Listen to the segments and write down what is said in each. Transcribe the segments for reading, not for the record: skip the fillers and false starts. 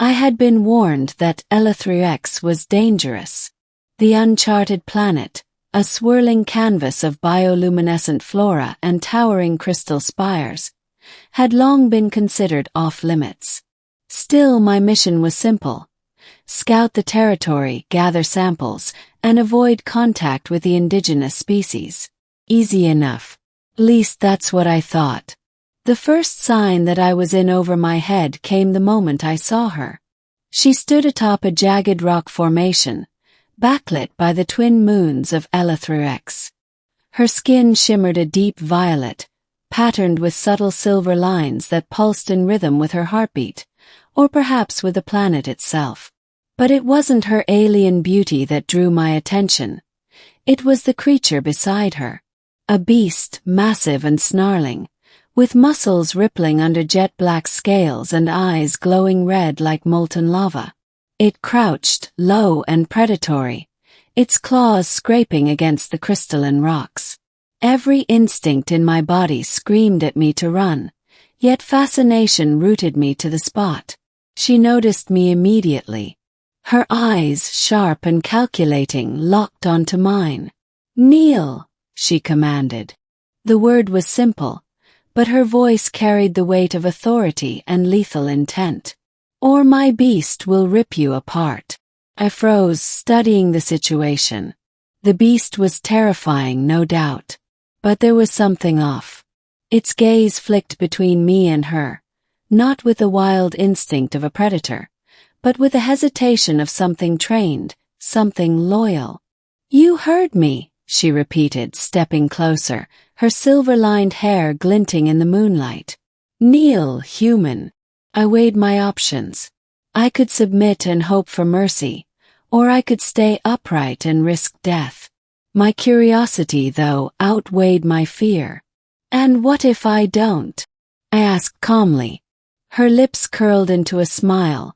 I had been warned that Elythra-X was dangerous. The uncharted planet, a swirling canvas of bioluminescent flora and towering crystal spires, had long been considered off-limits. Still, my mission was simple: scout the territory, gather samples, and avoid contact with the indigenous species. Easy enough. At least that's what I thought. The first sign that I was in over my head came the moment I saw her. She stood atop a jagged rock formation, backlit by the twin moons of Elythra-X. Her skin shimmered a deep violet, patterned with subtle silver lines that pulsed in rhythm with her heartbeat, or perhaps with the planet itself. But it wasn't her alien beauty that drew my attention. It was the creature beside her. A beast, massive and snarling, with muscles rippling under jet-black scales and eyes glowing red like molten lava. It crouched, low and predatory, its claws scraping against the crystalline rocks. Every instinct in my body screamed at me to run, yet fascination rooted me to the spot. She noticed me immediately. Her eyes, sharp and calculating, locked onto mine. "Kneel," she commanded. The word was simple, but her voice carried the weight of authority and lethal intent. "Or my beast will rip you apart." I froze, studying the situation. The beast was terrifying, no doubt. But there was something off. Its gaze flicked between me and her, not with the wild instinct of a predator, but with the hesitation of something trained, something loyal. "You heard me," she repeated, stepping closer, her silver-lined hair glinting in the moonlight. "Kneel, human." I weighed my options. I could submit and hope for mercy, or I could stay upright and risk death. My curiosity, though, outweighed my fear. "And what if I don't?" I asked calmly. Her lips curled into a smile,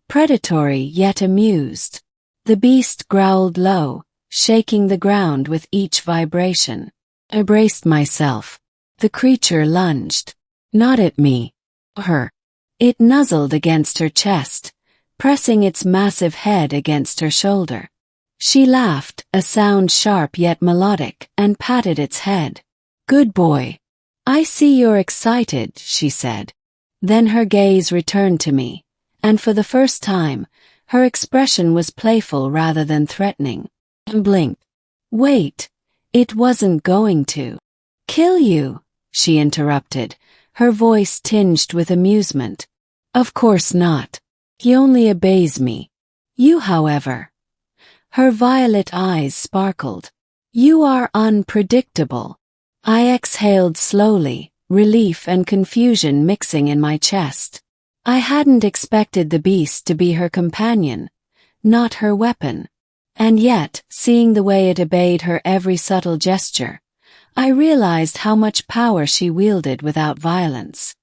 predatory yet amused. The beast growled low, shaking the ground with each vibration. I braced myself. The creature lunged. Not at me. Her. It nuzzled against her chest, pressing its massive head against her shoulder. She laughed, a sound sharp yet melodic, and patted its head. "Good boy. I see you're excited," she said. Then her gaze returned to me, and for the first time, her expression was playful rather than threatening. I blinked. "Wait, it wasn't going to kill you," she interrupted, her voice tinged with amusement. "Of course not. He only obeys me. You, however." Her violet eyes sparkled. "You are unpredictable." I exhaled slowly, relief and confusion mixing in my chest. I hadn't expected the beast to be her companion, not her weapon. And yet, seeing the way it obeyed her every subtle gesture, I realized how much power she wielded without violence.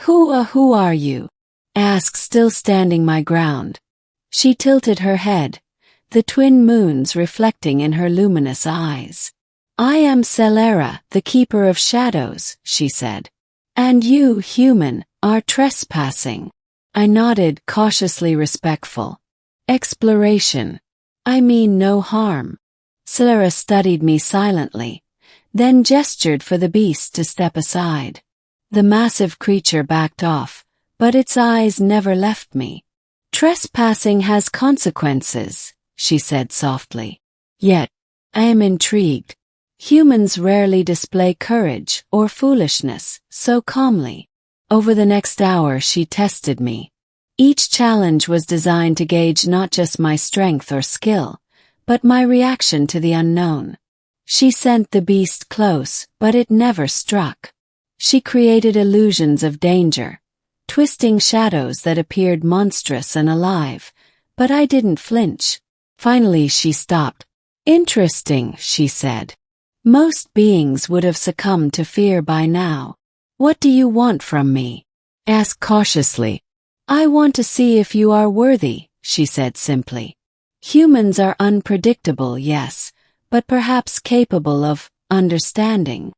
Who are you?" I asked, still standing my ground. She tilted her head, the twin moons reflecting in her luminous eyes. "I am Selara, the keeper of shadows," she said. "And you, human, are trespassing." I nodded, cautiously respectful. "Exploration. I mean no harm." Selara studied me silently, then gestured for the beast to step aside. The massive creature backed off, but its eyes never left me. "Trespassing has consequences," she said softly. "Yet, I am intrigued. Humans rarely display courage or foolishness so calmly." Over the next hour she tested me. Each challenge was designed to gauge not just my strength or skill, but my reaction to the unknown. She sent the beast close, but it never struck. She created illusions of danger, twisting shadows that appeared monstrous and alive, but I didn't flinch. Finally she stopped. "Interesting," she said. "Most beings would have succumbed to fear by now. What do you want from me?" I asked cautiously. "I want to see if you are worthy," she said simply. "Humans are unpredictable, yes, but perhaps capable of understanding."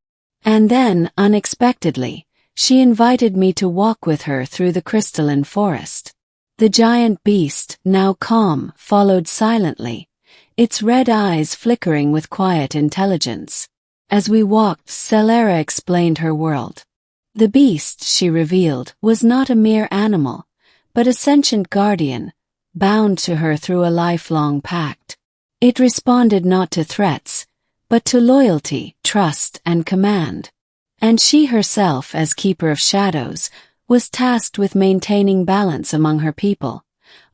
And then, unexpectedly, she invited me to walk with her through the crystalline forest. The giant beast, now calm, followed silently, its red eyes flickering with quiet intelligence. As we walked, Selara explained her world. The beast, she revealed, was not a mere animal, but a sentient guardian, bound to her through a lifelong pact. It responded not to threats, but to loyalty, trust, and command. And she herself, as keeper of shadows, was tasked with maintaining balance among her people,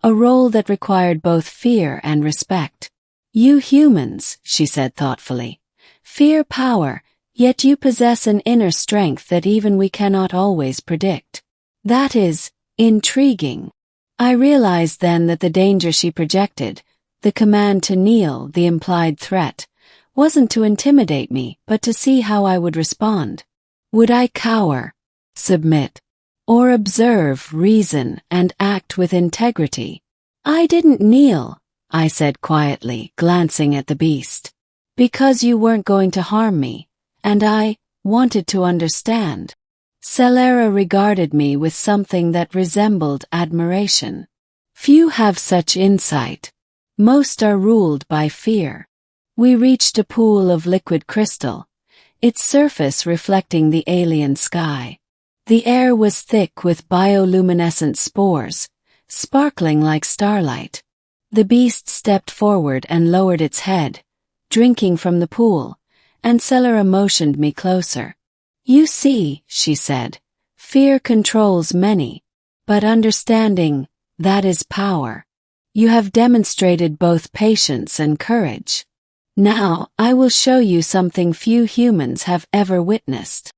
a role that required both fear and respect. You humans, she said thoughtfully, fear power, yet you possess an inner strength that even we cannot always predict. That is intriguing. I realized then that the danger she projected, the command to kneel, the implied threat, wasn't to intimidate me, but to see how I would respond. Would I cower, submit, or observe, reason, and act with integrity? I didn't kneel, I said quietly, glancing at the beast. Because you weren't going to harm me, and I wanted to understand. Selara regarded me with something that resembled admiration. Few have such insight. Most are ruled by fear. We reached a pool of liquid crystal, its surface reflecting the alien sky. The air was thick with bioluminescent spores, sparkling like starlight. The beast stepped forward and lowered its head, drinking from the pool, and Selara motioned me closer. You see, she said, fear controls many, but understanding, that is power. You have demonstrated both patience and courage. Now, I will show you something few humans have ever witnessed.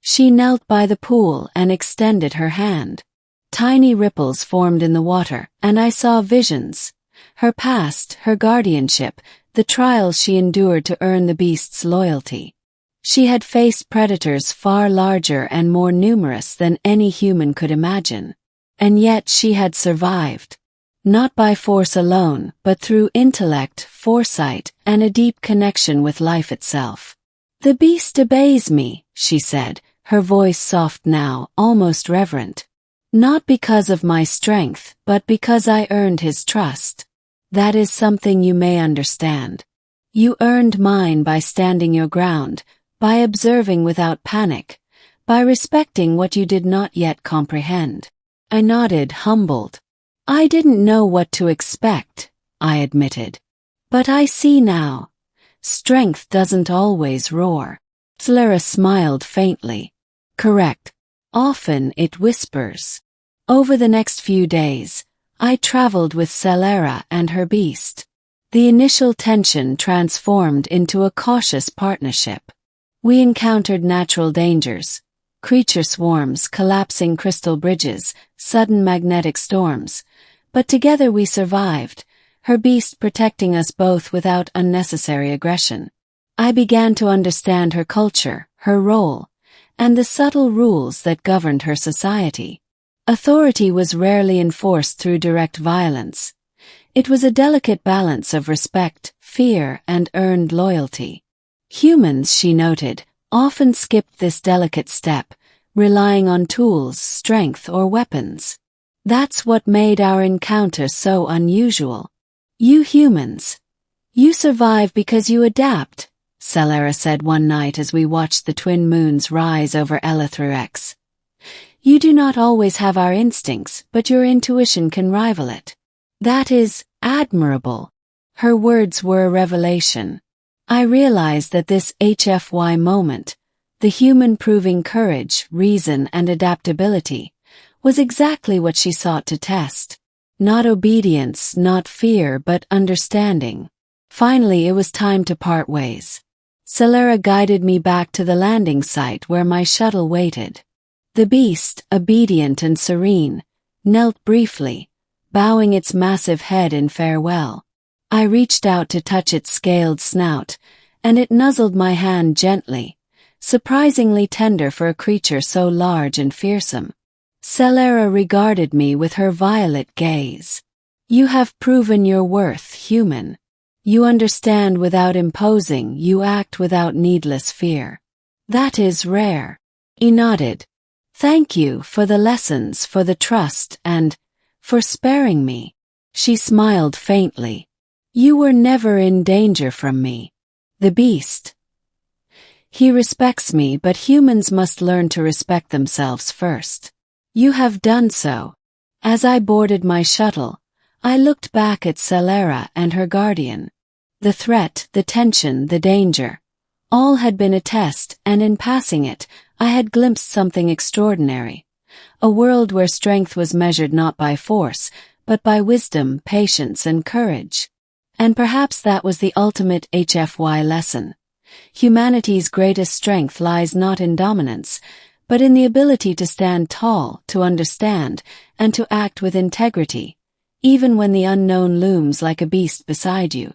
She knelt by the pool and extended her hand. Tiny ripples formed in the water, and I saw visions. Her past, her guardianship, the trials she endured to earn the beast's loyalty. She had faced predators far larger and more numerous than any human could imagine. And yet she had survived. Not by force alone, but through intellect, foresight, and a deep connection with life itself. The beast obeys me, she said, her voice soft now, almost reverent. Not because of my strength, but because I earned his trust. That is something you may understand. You earned mine by standing your ground, by observing without panic, by respecting what you did not yet comprehend. I nodded, humbled. I didn't know what to expect, I admitted. But I see now. Strength doesn't always roar. Selara smiled faintly. Correct. Often it whispers. Over the next few days, I traveled with Selara and her beast. The initial tension transformed into a cautious partnership. We encountered natural dangers, creature swarms, collapsing crystal bridges, sudden magnetic storms. But together we survived, her beast protecting us both without unnecessary aggression. I began to understand her culture, her role, and the subtle rules that governed her society. Authority was rarely enforced through direct violence. It was a delicate balance of respect, fear, and earned loyalty. Humans, she noted, often skipped this delicate step, relying on tools, strength, or weapons. That's what made our encounter so unusual. You humans. You survive because you adapt, Selara said one night as we watched the twin moons rise over Elythra-X. You do not always have our instincts, but your intuition can rival it. That is admirable. Her words were a revelation. I realized that this HFY moment, the human proving courage, reason, and adaptability, was exactly what she sought to test. Not obedience, not fear, but understanding. Finally, it was time to part ways. Selara guided me back to the landing site where my shuttle waited. The beast, obedient and serene, knelt briefly, bowing its massive head in farewell. I reached out to touch its scaled snout, and it nuzzled my hand gently, surprisingly tender for a creature so large and fearsome. Selara regarded me with her violet gaze. You have proven your worth, human. You understand without imposing, you act without needless fear. That is rare. He nodded. Thank you for the lessons, for the trust, and for sparing me." She smiled faintly. "You were never in danger from me. The beast. He respects me, but humans must learn to respect themselves first. You have done so." As I boarded my shuttle, I looked back at Selara and her guardian. The threat, the tension, the danger, all had been a test, and in passing it, I had glimpsed something extraordinary. A world where strength was measured not by force, but by wisdom, patience, and courage. And perhaps that was the ultimate HFY lesson. Humanity's greatest strength lies not in dominance, but in the ability to stand tall, to understand, and to act with integrity, even when the unknown looms like a beast beside you.